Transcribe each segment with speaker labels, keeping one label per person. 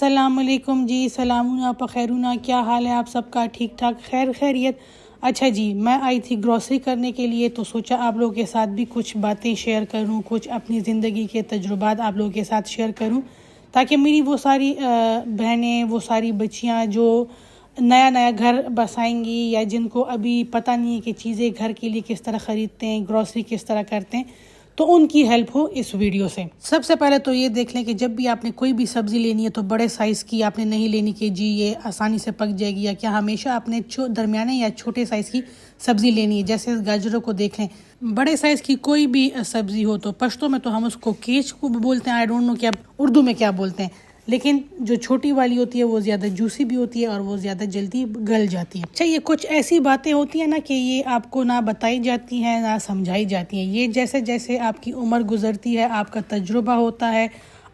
Speaker 1: अस्सलामुअलैकुम जी, सलामुना पखैरुना, क्या हाल है आप सबका? ठीक ठाक, खैर खैरियत। अच्छा जी, मैं आई थी ग्रॉसरी करने के लिए, तो सोचा आप लोगों के साथ भी कुछ बातें शेयर करूं, कुछ अपनी ज़िंदगी के तजुर्बात आप लोगों के साथ शेयर करूं, ताकि मेरी वो सारी बहनें, वो सारी बच्चियां जो नया नया घर बसाएंगी या जिनको अभी पता नहीं है कि चीज़ें घर के लिए किस तरह ख़रीदते हैं, ग्रॉसरी किस तरह करते हैं, तो उनकी हेल्प हो इस वीडियो से। सबसे पहले तो ये देख लें कि जब भी आपने कोई भी सब्ज़ी लेनी है तो बड़े साइज़ की आपने नहीं लेनी कि जी ये आसानी से पक जाएगी, या क्या हमेशा आपने दरमियाने या छोटे साइज़ की सब्ज़ी लेनी है। जैसे गाजरों को देख लें, बड़े साइज़ की कोई भी सब्ज़ी हो तो पश्तो में तो हम उसको केच को बोलते हैं, आई डोंट नो कि आप उर्दू में क्या बोलते हैं, लेकिन जो छोटी वाली होती है वो ज़्यादा जूसी भी होती है और वो ज़्यादा जल्दी गल जाती है। अच्छा, ये कुछ ऐसी बातें होती हैं ना कि ये आपको ना बताई जाती हैं ना समझाई जाती हैं। ये जैसे जैसे आपकी उम्र गुजरती है, आपका तजुर्बा होता है,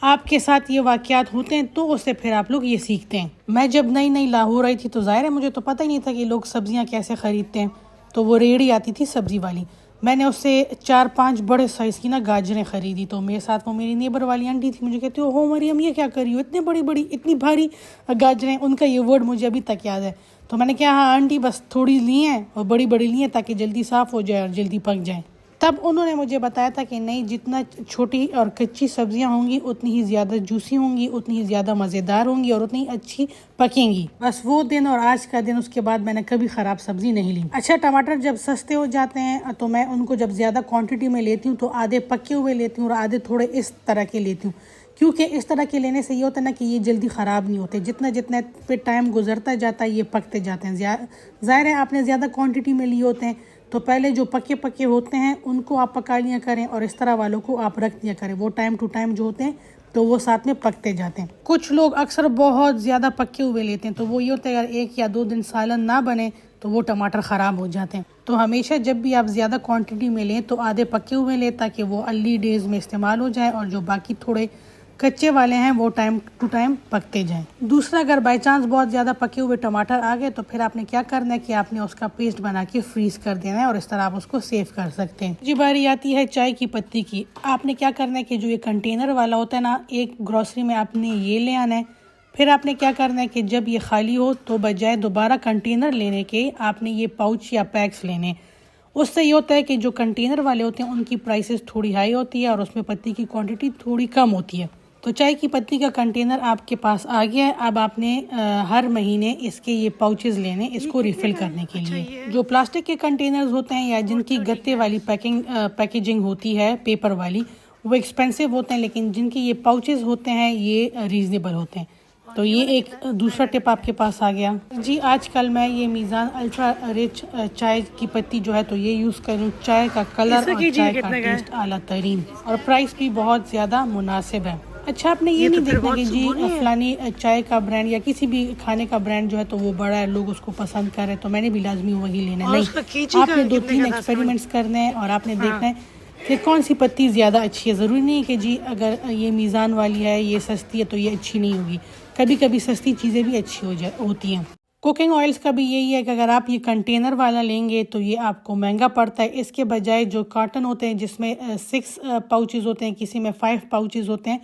Speaker 1: आपके साथ ये वाक़यात होते हैं, तो उससे फिर आप लोग ये सीखते हैं। मैं जब नई नई लाहौर आई थी तो ज़ाहिर है मुझे तो पता ही नहीं था कि लोग सब्ज़ियाँ कैसे ख़रीदते हैं। तो वो रेहड़ी आती थी सब्ज़ी वाली, मैंने उससे 4-5 बड़े साइज़ की ना गाजरें ख़रीदी। तो मेरे साथ वो मेरी नेबर वाली आंटी थी, मुझे कहती हो मरियम ये क्या कर रही हो, इतनी बड़ी बड़ी इतनी भारी गाजरें। उनका ये वर्ड मुझे अभी तक याद है। तो मैंने कहा हाँ आंटी, बस थोड़ी ली हैं और बड़ी बड़ी ली हैं ताकि जल्दी साफ़ हो जाए और जल्दी पक जाए। तब उन्होंने मुझे बताया था कि नहीं, जितना छोटी और कच्ची सब्जियां होंगी उतनी ही ज़्यादा जूसी होंगी, उतनी ही ज़्यादा मज़ेदार होंगी और उतनी अच्छी पकेंगी। बस वो दिन और आज का दिन, उसके बाद मैंने कभी ख़राब सब्ज़ी नहीं ली। अच्छा, टमाटर जब सस्ते हो जाते हैं तो मैं उनको जब ज़्यादा क्वांटिटी में लेती हूँ तो आधे पके हुए लेती हूँ और आधे थोड़े इस तरह के लेती हूँ, क्योंकि इस तरह के लेने से ये होता है ना कि ये जल्दी ख़राब नहीं होते। जितना जितना पे टाइम गुजरता जाता है ये पकते जाते हैं। ज़ाहिर है आपने ज़्यादा क्वांटिटी में लिए होते हैं तो पहले जो पके पके होते हैं उनको आप पका लिया करें और इस तरह वालों को आप रख दिया करें। वो टाइम टू टाइम जो होते हैं तो वो साथ में पकते जाते हैं। कुछ लोग अक्सर बहुत ज़्यादा पके हुए लेते हैं, तो वो ये होता है अगर 1 या 2 दिन सालन ना बने तो वो टमाटर ख़राब हो जाते हैं। तो हमेशा जब भी आप ज़्यादा क्वांटिटी में लें तो आधे पके हुए लें ताकि वो अर्ली डेज़ में इस्तेमाल हो जाए और जो बाकी थोड़े कच्चे वाले हैं वो टाइम टू टाइम पकते जाएं। दूसरा, अगर बाई चांस बहुत ज़्यादा पके हुए टमाटर आ गए तो फिर आपने क्या करना है कि आपने उसका पेस्ट बना के फ्रीज कर देना है और इस तरह आप उसको सेव कर सकते हैं। जी, बारी आती है चाय की पत्ती की। आपने क्या करना है कि जो ये कंटेनर वाला होता है ना, एक ग्रॉसरी में आपने ये ले आना है। फिर आपने क्या करना है कि जब ये खाली हो तो बजाय दोबारा कंटेनर लेने के आपने ये पाउच या पैक्स लेने। उससे ये होता है कि जो कंटेनर वाले होते हैं उनकी प्राइसेस थोड़ी हाई होती है और उसमें पत्ती की क्वांटिटी थोड़ी कम होती है। तो चाय की पत्ती का कंटेनर आपके पास आ गया है। अब आपने हर महीने इसके ये पाउचेस लेने, इसको रिफ़िल करने के लिए। जो प्लास्टिक के कंटेनर्स होते हैं या जिनकी गत्ते वाली पैकेजिंग होती है, पेपर वाली, वो एक्सपेंसिव होते हैं, लेकिन जिनके ये पाउचेस होते हैं ये रीज़नेबल होते हैं। तो ये एक दूसरा टिप आपके पास आ गया जी। आजकल मैं ये मीज़ान अल्ट्रा रिच चाय की पत्ती जो है तो ये यूज़ करूँ। चाय का कलर और चाय का टेस्ट आला तरीन और प्राइस भी बहुत ज़्यादा मुनासिब है। अच्छा, आपने ये नहीं देखना कि जी फलानी चाय का ब्रांड या किसी भी खाने का ब्रांड जो है तो वो बड़ा है, लोग उसको पसंद कर रहे हैं तो मैंने भी लाजमी वही लेना है। नहीं, आपने 2-3 एक्सपेरिमेंट्स करने हैं और आपने देखना है कि कौन सी पत्ती ज़्यादा अच्छी है। ज़रूरी नहीं है कि जी अगर ये मीज़ान वाली है, ये सस्ती है तो ये अच्छी नहीं होगी। कभी कभी सस्ती चीज़ें भी अच्छी होती हैं। कुकिंग ऑयल्स का भी यही है कि अगर आप ये कंटेनर वाला लेंगे तो ये आपको महंगा पड़ता है। इसके बजाय जो कार्टन होते हैं जिसमें 6 पाउचेस होते हैं, किसी में 5 पाउचेस होते हैं,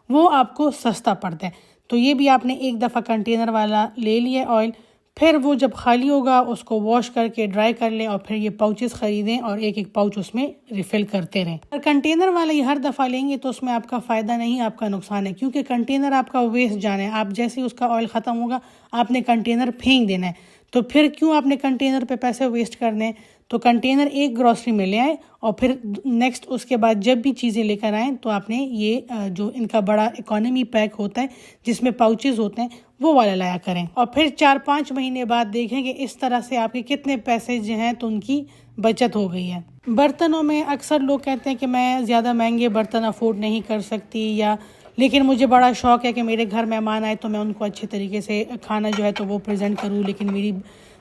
Speaker 1: वो आपको सस्ता पड़ता है। तो ये भी आपने एक दफ़ा कंटेनर वाला ले लिया ऑयल, फिर वो जब खाली होगा उसको वॉश करके ड्राई कर लें और फिर ये पाउचेस ख़रीदें और एक एक पाउच उसमें रिफ़िल करते रहें। अगर कंटेनर वाला ये हर दफ़ा लेंगे तो उसमें आपका फ़ायदा नहीं, आपका नुकसान है, क्योंकि कंटेनर आपका वेस्ट जाना है। आप जैसे ही उसका ऑयल ख़त्म होगा आपने कंटेनर फेंक देना है, तो फिर क्यों आपने कंटेनर पे पैसे वेस्ट करने हैं। तो कंटेनर एक ग्रॉसरी में ले आए और फिर नेक्स्ट उसके बाद जब भी चीज़ें लेकर आएँ तो आपने ये जो इनका बड़ा इकोनॉमी पैक होता है जिसमें पाउचेस होते हैं वो वाला लाया करें। और फिर 4-5 महीने बाद देखेंगे इस तरह से आपके कितने पैसे जो हैं तो उनकी बचत हो गई है। बर्तनों में अक्सर लोग कहते हैं कि मैं ज़्यादा महंगे बर्तन अफोर्ड नहीं कर सकती, या लेकिन मुझे बड़ा शौक़ है कि मेरे घर मेहमान आए तो मैं उनको अच्छे तरीके से खाना जो है तो वो प्रेजेंट करूँ, लेकिन मेरी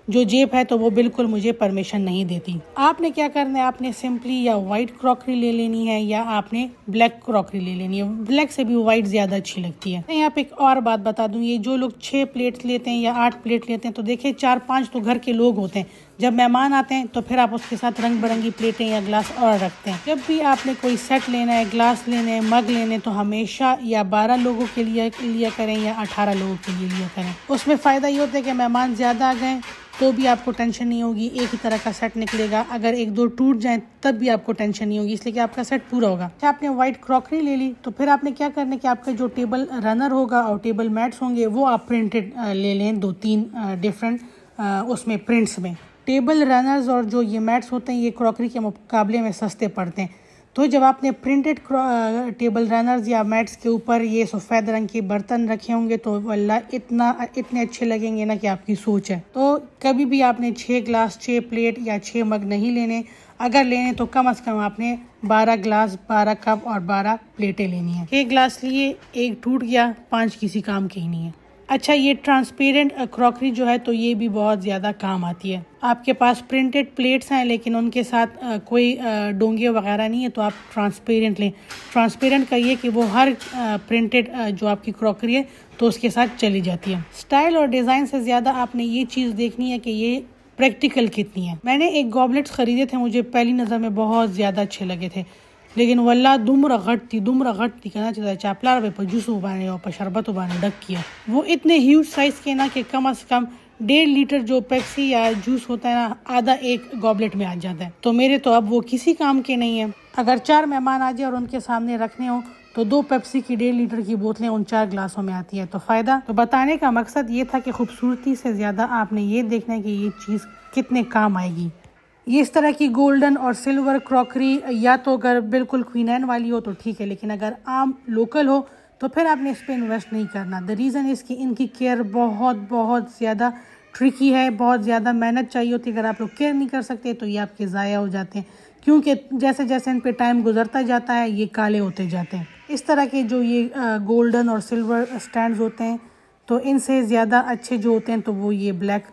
Speaker 1: जो जेब है तो वो बिल्कुल मुझे परमिशन नहीं देती। आपने क्या करना है, आपने सिंपली या वाइट क्रॉकरी ले लेनी है या आपने ब्लैक क्रॉकरी ले लेनी है। ब्लैक से भी वाइट ज़्यादा अच्छी लगती है। यहाँ पे एक और बात बता दूँ, ये जो लोग 6 प्लेट्स लेते हैं या 8 प्लेट लेते हैं तो देखिए 4-5 तो घर के लोग होते हैं, जब मेहमान आते हैं तो फिर आप उसके साथ रंग बिरंगी प्लेटें या ग्लास और रखते हैं। जब भी आपने कोई सेट लेना है, ग्लास लेने हैं, मग लेने, तो हमेशा या 12 लोगों के लिए लिया करें या 18 लोगों के लिए लिया करें। उसमें फ़ायदा ये होता है कि मेहमान ज़्यादा आ गए तो भी आपको टेंशन नहीं होगी, एक ही तरह का सेट निकलेगा। अगर एक दो टूट जाए तब भी आपको टेंशन नहीं होगी, इसलिए कि आपका सेट पूरा होगा। अच्छा, आपने वाइट क्रॉकरी ले ली तो फिर आपने क्या करना है कि आपका जो टेबल रनर होगा और टेबल मैट्स होंगे वो आप प्रिंटेड ले लें, 2-3 डिफरेंट उसमें प्रिंट्स में। टेबल रनर्स और जो ये मैट्स होते हैं ये क्रॉकरी के मुकाबले में सस्ते पड़ते हैं। तो जब आपने प्रिंटेड टेबल रनर्स या मैट्स के ऊपर ये सफ़ेद रंग के बर्तन रखे होंगे तो वल्लाह इतने अच्छे लगेंगे ना कि आपकी सोच है। तो कभी भी आपने 6 ग्लास, 6 प्लेट या 6 मग नहीं लेने। अगर लेने तो कम से कम आपने 12 ग्लास, 12 कप और 12 प्लेटें लेनी है। 6 ग्लास लिए, एक टूट गया, 5 किसी काम के ही नहीं है। अच्छा, ये ट्रांसपेरेंट क्रॉकरी जो है तो ये भी बहुत ज़्यादा काम आती है। आपके पास प्रिंटेड प्लेट्स हैं लेकिन उनके साथ कोई डोंगे वगैरह नहीं है तो आप ट्रांसपेरेंट लें। ट्रांसपेरेंट का ये कि वो हर प्रिंटेड जो आपकी क्रॉकरी है तो उसके साथ चली जाती है। स्टाइल और डिज़ाइन से ज़्यादा आपने ये चीज़ देखनी है कि ये प्रैक्टिकल कितनी है। मैंने एक गॉबलेट्स ख़रीदे थे, मुझे पहली नज़र में बहुत ज़्यादा अच्छे लगे थे, लेकिन वल्ला दुम्र घट थी कहना चाहिए चापला रवे पर जूस उबाने और पर शरबत उबाने डक किया। वो इतने ह्यूज साइज़ के ना कि कम से कम 1.5 लीटर जो पेप्सी या जूस होता है ना, आधा एक गॉबलेट में आ जाता है। तो मेरे तो अब वो किसी काम के नहीं है। अगर 4 मेहमान आ जाए और उनके सामने रखने हो तो 2 पेप्सी की 1.5 लीटर की बोतलें उन 4 ग्लासों में आती है। तो फ़ायदा तो बताने का मकसद ये था कि खूबसूरती से ज़्यादा आपने ये देखना है कि ये चीज़ कितने काम आएगी। ये इस तरह की गोल्डन और सिल्वर क्रॉकरी या तो अगर बिल्कुल क्वीन एन वाली हो तो ठीक है, लेकिन अगर आम लोकल हो तो फिर आपने इस पर इन्वेस्ट नहीं करना। द रीज़न इज़ कि इनकी केयर बहुत ज़्यादा ट्रिकी है, बहुत ज़्यादा मेहनत चाहिए होती है। अगर आप लोग केयर नहीं कर सकते तो ये आपके ज़ाया हो जाते हैं, क्योंकि जैसे जैसे इन पे टाइम गुजरता जाता है ये काले होते जाते हैं। इस तरह के जो ये गोल्डन और सिल्वर स्टैंड्स होते हैं तो इनसे ज़्यादा अच्छे जो होते हैं तो वो ये ब्लैक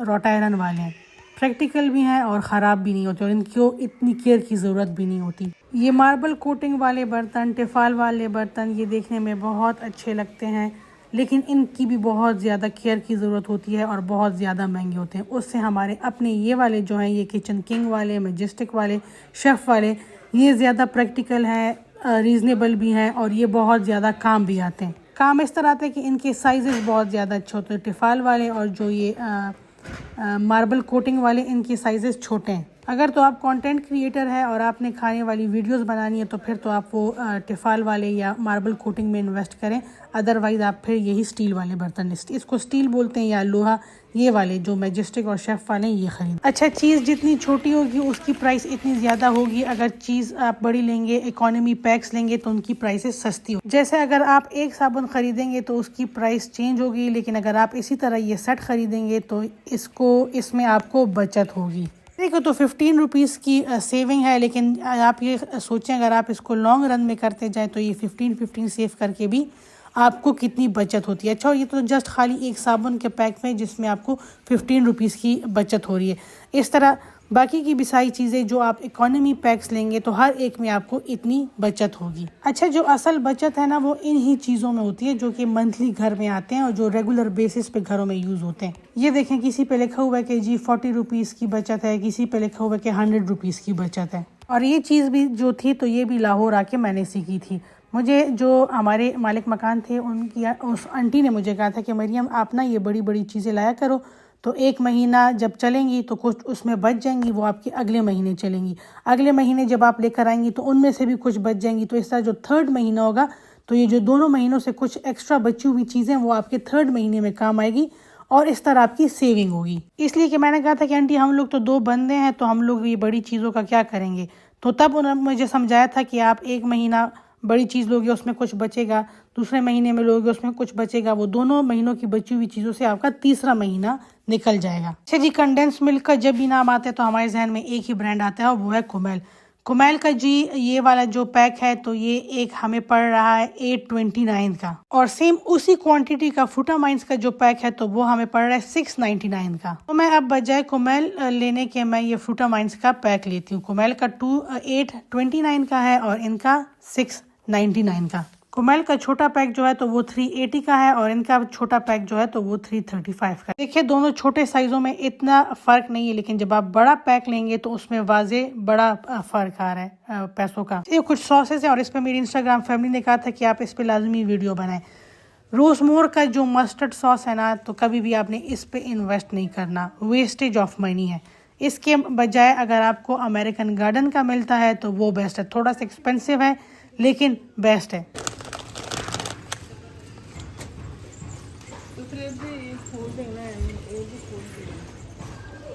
Speaker 1: रॉट आयरन वाले हैं। प्रैक्टिकल भी हैं और ख़राब भी नहीं होते और इनको इतनी केयर की ज़रूरत भी नहीं होती। ये मार्बल कोटिंग वाले बर्तन, टिफ़ाल वाले बर्तन ये देखने में बहुत अच्छे लगते हैं, लेकिन इनकी भी बहुत ज़्यादा केयर की ज़रूरत होती है और बहुत ज़्यादा महंगे होते हैं। उससे हमारे अपने ये वाले जो हैं, ये किचन किंग वाले, मैजेस्टिक वाले, शेफ़ वाले, ये ज़्यादा प्रैक्टिकल हैं, रीज़नेबल भी हैं और ये बहुत ज़्यादा काम भी आते हैं। काम इस तरह आते हैं कि इनके साइज़ेस बहुत ज़्यादा अच्छे होते हैं। टिफ़ाल वाले और जो ये मार्बल कोटिंग वाले, इनके साइजेस छोटे हैं। अगर तो आप कंटेंट क्रिएटर है और आपने खाने वाली वीडियोस बनानी है तो फिर तो आप वो टिफ़ाल वाले या मार्बल कोटिंग में इन्वेस्ट करें। अदरवाइज़ आप फिर यही स्टील वाले बर्तन, इसको स्टील बोलते हैं या लोहा, ये वाले जो मैजेस्टिक और शेफ़ वाले ये खरीद। अच्छा, चीज़ जितनी छोटी होगी उसकी प्राइस इतनी ज़्यादा होगी। अगर चीज़ आप बड़ी लेंगे, इकोनॉमी पैक्स लेंगे तो उनकी प्राइसेस सस्ती हो। जैसे अगर आप एक साबुन ख़रीदेंगे तो उसकी प्राइस चेंज होगी, लेकिन अगर आप इसी तरह ये सेट ख़रीदेंगे तो इसमें आपको बचत होगी। देखो तो 15 रुपीज़ की सेविंग है, लेकिन आप ये सोचें अगर आप इसको लॉन्ग रन में करते जाएँ तो ये 15 सेव करके भी आपको कितनी बचत होती है। अच्छा, ये तो जस्ट खाली एक साबुन के पैक में जिसमें आपको 15 रुपीज़ की बचत हो रही है। इस तरह बाकी की भी सारी चीज़ें जो आप इकोनॉमी पैक्स लेंगे तो हर एक में आपको इतनी बचत होगी। अच्छा, जो असल बचत है ना वो इन ही चीज़ों में होती है जो कि मंथली घर में आते हैं और जो रेगुलर बेसिस पे घरों में यूज़ होते हैं। ये देखें, किसी पे लिखा हुआ है कि जी 40 रुपीज़ की बचत है, किसी पे लिखा हुआ है कि 100 रुपीज़ की बचत है। और ये चीज़ भी जो थी तो ये भी लाहौर आके मैंने सीखी थी। मुझे जो हमारे मालिक मकान थे उस आंटी ने मुझे कहा था कि मरियम आप ना ये बड़ी बड़ी चीज़ें लाया करो, तो 1 महीना जब चलेंगी तो कुछ उसमें बच जाएंगी, वो आपके अगले महीने चलेंगी। अगले महीने जब आप लेकर आएंगी तो उनमें से भी कुछ बच जाएंगी। तो इस तरह जो 3rd महीना होगा तो ये जो दोनों महीनों से कुछ एक्स्ट्रा बची हुई चीज़ें वो आपके 3rd महीने में काम आएगी और इस तरह आपकी सेविंग होगी। इसलिए कि मैंने कहा था कि आंटी हम लोग तो 2 बंदे हैं तो हम लोग ये बड़ी चीज़ों का क्या करेंगे। तो तब उन्होंने मुझे समझाया था कि आप 1 महीना बड़ी चीज़ लोगे उसमें कुछ बचेगा, दूसरे महीने में लोगे उसमें कुछ बचेगा, वो दोनों महीनों की बची हुई चीज़ों से आपका तीसरा महीना निकल जाएगा। अच्छा जी, कंडेंस मिल्क का जब भी नाम आता है तो हमारे जहन में एक ही ब्रांड आता है और वो है कुमेल। कुमेल का जी ये वाला जो पैक है तो ये एक हमें पड़ रहा है 829 का, और सेम उसी क्वांटिटी का फ्रूटामाइंस का जो पैक है तो वो हमें पड़ रहा है 699 का। तो मैं अब बजाय कुमेल लेने के मैं ये फ्रूटामाइंस का पैक लेती हूँ। कुमेल का 829 का है और इनका 699 का। कुमेल का छोटा पैक जो है तो वो 380 का है और इनका छोटा पैक जो है तो वो 335 का। देखिए दोनों छोटे साइजों में इतना फर्क नहीं है, लेकिन जब आप बड़ा पैक लेंगे तो उसमें वाजे बड़ा फर्क आ रहा है पैसों का। ये कुछ सॉसेस है और इस पर मेरी इंस्टाग्राम फैमिली ने कहा था कि आप इस पे लाजमी वीडियो बनाएं। रोजमोर का जो मस्टर्ड सॉस है ना, तो कभी भी आपने इस पे इन्वेस्ट नहीं करना, वेस्टेज ऑफ मनी है। इसके बजाय अगर आपको अमेरिकन गार्डन का मिलता है तो वो बेस्ट है। थोड़ा सा एक्सपेंसिव है लेकिन बेस्ट है।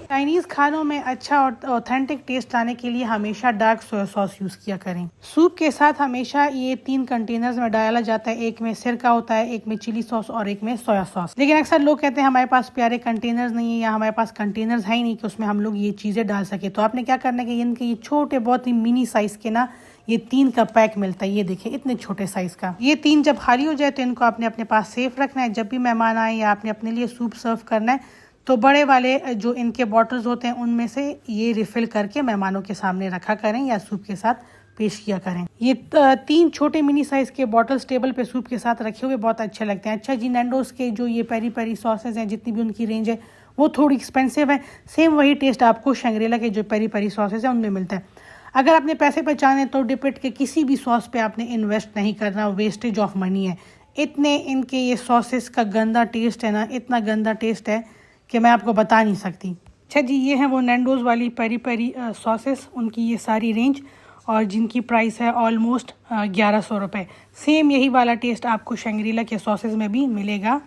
Speaker 1: चाइनीज खानों में अच्छा और ऑथेंटिक टेस्ट लाने के लिए हमेशा डार्क सोया सॉस यूज किया करें। सूप के साथ हमेशा ये 3 कंटेनर्स में डाला जाता है, एक में सिरका होता है, एक में चिली सॉस और एक में सोया सॉस। लेकिन अक्सर लोग कहते हैं हमारे पास प्यारे कंटेनर्स नहीं है या हमारे पास कंटेनर्स है ही नहीं कि उसमें हम लोग ये चीजें डाल सके। तो आपने क्या करना है कि इनके ये छोटे बहुत ही मिनी साइज के ना ये 3 का पैक मिलता है। ये देखिए इतने छोटे साइज का। ये 3 जब खाली हो जाए तो इनको आपने अपने पास सेफ रखना है। जब भी मेहमान आए या आपने अपने लिए सूप सर्व करना है तो बड़े वाले जो इनके बॉटल्स होते हैं उनमें से ये रिफिल करके मेहमानों के सामने रखा करें या सूप के साथ पेश किया करें। ये 3 छोटे मिनी साइज के बॉटल्स टेबल पे सूप के साथ रखे हुए बहुत अच्छे लगते हैं। अच्छा जी, नैंडोज के जो ये पेरी पेरी सॉसेज हैं, जितनी भी उनकी रेंज है वो थोड़ी एक्सपेंसिव है। सेम वही टेस्ट आपको शंग्रीला के जो पेरी पेरी सॉसेज हैं उनमें मिलता है। अगर आपने पैसे बचाने तो डिपिट के किसी भी सॉस पे आपने इन्वेस्ट नहीं करना, वेस्टेज ऑफ मनी है। इतने इनके ये सॉसेस का गंदा टेस्ट है ना, इतना गंदा टेस्ट है कि मैं आपको बता नहीं सकती। अच्छा जी, ये है वो नैंडोज वाली पेरी पेरी सॉसेस, उनकी ये सारी रेंज और जिनकी प्राइस है ऑलमोस्ट 1100 रुपये। सेम यही वाला टेस्ट आपको शंग्रीला के सॉसेस में भी मिलेगा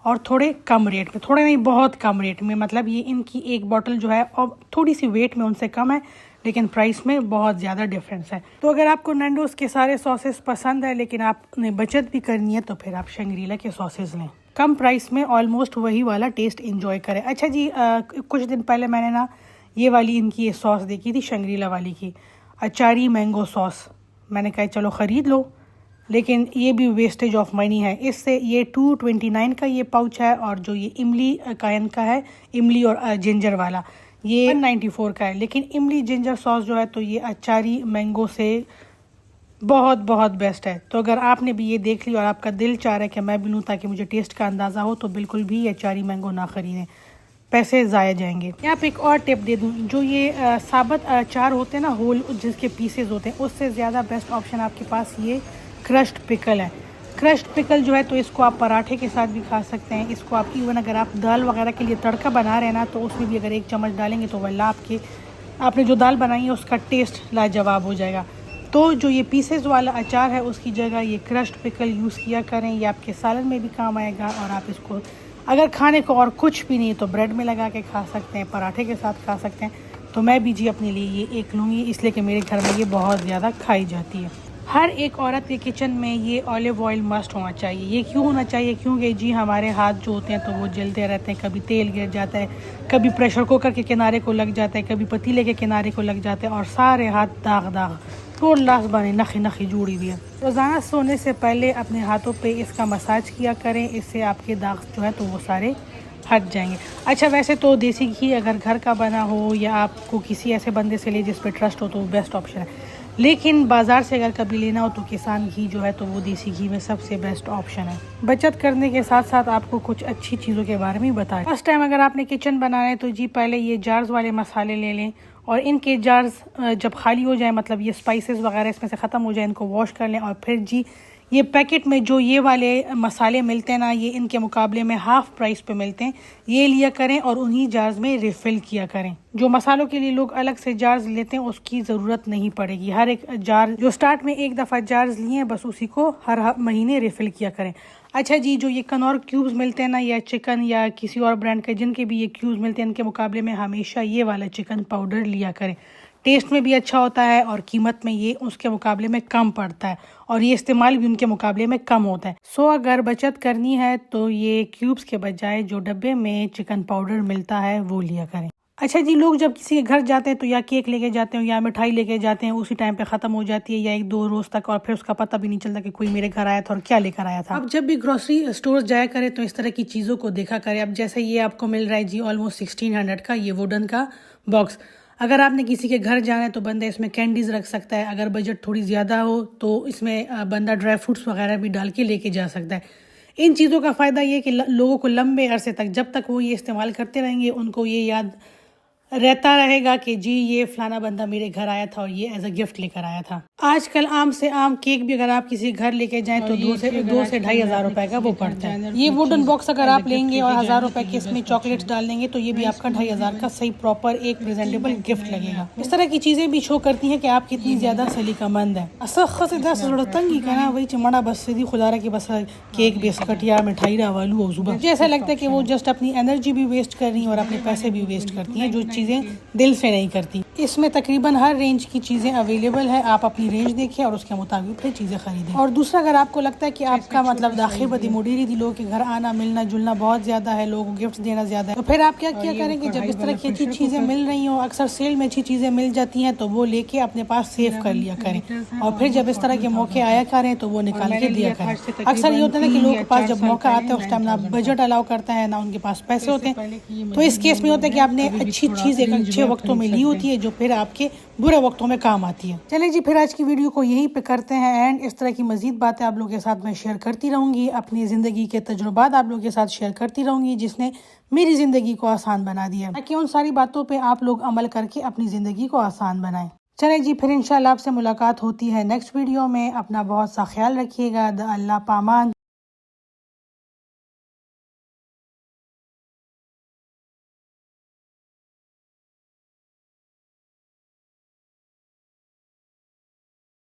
Speaker 1: और थोड़े कम रेट में, थोड़े नहीं बहुत कम रेट में। मतलब ये इनकी एक बॉटल जो है और थोड़ी सी वेट में उनसे कम है, लेकिन प्राइस में बहुत ज़्यादा डिफरेंस है। तो अगर आपको नैंडोज के सारे सॉसेस पसंद है लेकिन आपने बचत भी करनी है तो फिर आप शंग्रीला के सॉसेस लें। कम प्राइस में ऑलमोस्ट वही वाला टेस्ट एंजॉय करें। अच्छा जी, कुछ दिन पहले मैंने ना ये वाली इनकी ये सॉस देखी थी शंग्रीला वाली की, अचारी मैंगो सॉस। मैंने कहा चलो ख़रीद लो, लेकिन ये भी वेस्टेज ऑफ मनी है। इससे ये 229 का ये पाउच है और जो ये इमली का इनका है, इमली और जिंजर वाला, ये 194 का है। लेकिन इमली जिंजर सॉस जो है तो ये अचारी मैंगो से बहुत बहुत बेस्ट है। तो अगर आपने भी ये देख लिया और आपका दिल चाह रहा है कि मैं भी लूँ ताकि मुझे टेस्ट का अंदाज़ा हो, तो बिल्कुल भी ये अचारी मैंगो ना ख़रीदें, पैसे ज़ाया जाएंगे। यहाँ पे एक और टिप दे दूँ, जो ये साबुत अचार होते हैं ना, होल जिसके पीसेस होते हैं, उससे ज़्यादा बेस्ट ऑप्शन आपके पास ये क्रश्ड पिकल है। क्रश्ड पिकल जो है तो इसको आप पराठे के साथ भी खा सकते हैं। इसको आप इवन अगर आप दाल वगैरह के लिए तड़का बना रहे हैं ना, तो उसमें भी अगर 1 चम्मच डालेंगे तो वल्ला आपने जो दाल बनाई है उसका टेस्ट लाजवाब हो जाएगा। तो जो ये पीसेस वाला अचार है उसकी जगह ये क्रश्ड पिकल यूज़ किया करें, ये आपके सालन में भी काम आएगा। और आप इसको अगर खाने को और कुछ भी नहीं तो ब्रेड में लगा के खा सकते हैं, पराठे के साथ खा सकते हैं। तो मैं भी जी अपने लिए ये एक लूँगी, इसलिए कि मेरे घर में ये बहुत ज़्यादा खाई जाती है। हर एक औरत के किचन में ये ऑलिव ऑयल मस्ट होना चाहिए। ये क्यों होना चाहिए? क्योंकि जी हमारे हाथ जो होते हैं तो वो जलते रहते हैं, कभी तेल गिर जाता है, कभी प्रेशर कुकर के किनारे को लग जाता है, कभी पतीले के किनारे को लग जाता है और सारे हाथ दाग दाग टोल लाश बने नखी नखी जुड़ी हुई है। रोज़ाना सोने से पहले अपने हाथों पे इसका मसाज किया करें, इससे आपके दाग जो है तो वो सारे हट जाएंगे। अच्छा, वैसे तो देसी घी अगर घर का बना हो या आपको किसी ऐसे बंदे से ले जिस पे ट्रस्ट हो तो वो बेस्ट ऑप्शन है। लेकिन बाज़ार से अगर कभी लेना हो तो किसान घी जो है तो वो देसी घी में सबसे बेस्ट ऑप्शन है। बचत करने के साथ साथ आपको कुछ अच्छी चीज़ों के बारे में बताएं। फर्स्ट टाइम अगर आपने किचन बनाना है तो जी पहले ये जार्स वाले मसाले ले लें और इनके जार्स जब खाली हो जाए, मतलब ये स्पाइसेस वगैरह इसमें से ख़त्म हो जाए, इनको वॉश कर लें। और फिर जी ये पैकेट में जो ये वाले मसाले मिलते हैं ना, ये इनके मुकाबले में हाफ़ प्राइस पे मिलते हैं, ये लिया करें और उन्हीं जार्स में रिफ़िल किया करें। जो मसालों के लिए लोग अलग से जार्स लेते हैं उसकी ज़रूरत नहीं पड़ेगी। हर एक जार जो स्टार्ट में एक दफ़ा जार्स लिए हैं बस उसी को हर महीने रिफ़िल किया करें। अच्छा जी, जो ये कनौर क्यूब्स मिलते हैं ना, या चिकन या किसी और ब्रांड के जिनके भी ये क्यूब्स मिलते हैं, इनके मुकाबले में हमेशा ये वाला चिकन पाउडर लिया करें। टेस्ट में भी अच्छा होता है और कीमत में ये उसके मुकाबले में कम पड़ता है और ये इस्तेमाल भी उनके मुकाबले में कम होता है। सो अगर बचत करनी है तो ये क्यूब्स के बजाय जो डब्बे में चिकन पाउडर मिलता है वो लिया करें। अच्छा जी, लोग जब किसी के घर जाते हैं तो या केक लेके जाते हैं या मिठाई लेके जाते हैं, उसी टाइम पे ख़त्म हो जाती है या 1-2 रोज़ तक, और फिर उसका पता भी नहीं चलता कि कोई मेरे घर आया था और क्या लेकर आया था। अब जब भी ग्रोसरी स्टोर जाया करें तो इस तरह की चीज़ों को देखा करें। अब जैसे ये आपको मिल रहा है जी ऑलमोस्ट 1600 का ये वुडन का बॉक्स। अगर आपने किसी के घर जाना है तो बंदा इसमें कैंडीज़ रख सकता है। अगर बजट थोड़ी ज़्यादा हो तो इसमें बंदा ड्राई फ्रूट्स वगैरह भी डाल के लेके जा सकता है। इन चीज़ों का फ़ायदा ये कि लोगों को लंबे अरसे तक जब तक वो ये इस्तेमाल करते रहेंगे उनको ये याद रहता रहेगा कि जी ये फलाना बंदा मेरे घर आया था और ये एज अ गिफ्ट लेकर आया था। आजकल आम से आम केक भी अगर आप किसी घर लेके जाएं तो 2 से 2.5 हज़ार रुपए का वो पड़ता है। ये वुडन बॉक्स अगर आप लेंगे और 1000 रुपए के इसमें चॉकलेट्स डाल देंगे तो ये भी आपका 2.5 हज़ार का सही प्रॉपर एक प्रेजेंटेबल गिफ्ट लगेगा। इस तरह की चीजें भी शो करती हैं कि आप कितनी ज्यादा सलीकामंद है। तंगी करना वही चिमड़ा बस सीधी खुदारा की बस केक बिस्किट या मिठाई रावालू और मुझे ऐसा लगता है कि वो जस्ट अपनी एनर्जी भी वेस्ट कर रही हैं और अपने पैसे भी वेस्ट करती हैं जो चीजें दिल से नहीं करती। इसमें तकरीबन हर रेंज की चीजें अवेलेबल है। आप अपनी रेंज देखें और उसके मुताबिक फिर चीजें खरीदें। और दूसरा, अगर आपको लगता है कि आपका मतलब दाखिल बदी मुडीरी थी, लोगों के घर आना मिलना जुलना बहुत ज्यादा है, लोगों को गिफ्ट देना ज्यादा है, तो फिर आप क्या करेंगे जब इस तरह की अच्छी चीजें मिल रही हो, अक्सर सेल में अच्छी चीजें मिल जाती हैं तो वो लेके अपने पास सेव कर लिया करें और फिर जब इस तरह के मौके आया करें तो वो निकाल के दिया करें। अक्सर ये होता है ना कि लोगों के पास जब मौका आता है उस टाइम ना बजट अलाउ करता है ना उनके पास पैसे होते हैं, तो इस केस में होता है कि आपने अच्छी चीज एक अच्छे वक्तों में ली होती है जो फिर आपके बुरे वक्तों में काम आती है। चलिए जी, फिर आज की वीडियो को यहीं पे करते हैं एंड इस तरह की मजीद बातें आप लोगों के साथ मैं शेयर करती रहूंगी। अपनी ज़िंदगी के तजुर्बात आप लोगों के साथ शेयर करती रहूंगी जिसने मेरी ज़िंदगी को आसान बना दिया, ताकि उन सारी बातों पे आप लोग अमल करके अपनी ज़िंदगी को आसान बनाएं। चले जी, फिर इंशाल्लाह आपसे मुलाकात होती है नेक्स्ट वीडियो में। अपना बहुत सा ख्याल रखिएगा। अल्लाह पामान।